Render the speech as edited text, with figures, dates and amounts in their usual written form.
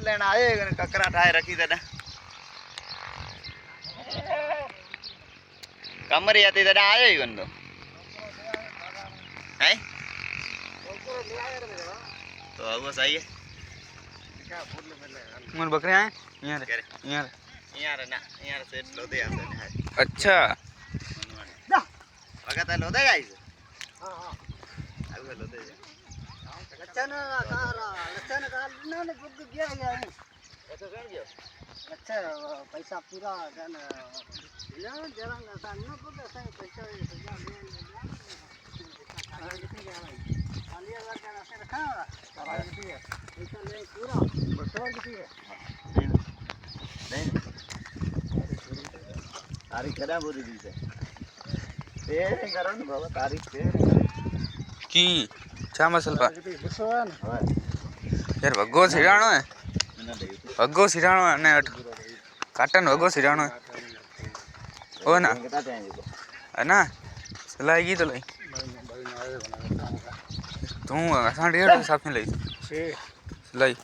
लेना आए ककरा ठाए रखी दादा कमर आती दादा आयो ही गंदो है तो अब सही है मन बकरे आए यार यार यार ना यार सेट लो दे आसे अच्छा वगत लो दे गाइस हां हां अब लो दे लच्छन का ना गुग गया है तो कहीं जो अच्छा पैसा पूरा देना ले जरा ना ना गुग ऐसा पैसा खाली अगर जाना से रखा है पैसा ले पूरा बसवा कितनी है नहीं तारीख करा बोली दी है तेरे करो ना बाबा तारीख की छा मसला बसवा ना यार भगो सिराणो है भगो सिराणो है ने काटन भगो सिराणो है ओ ना है ना सलाई तो लई तू असा डेढ़ साथ में लई लई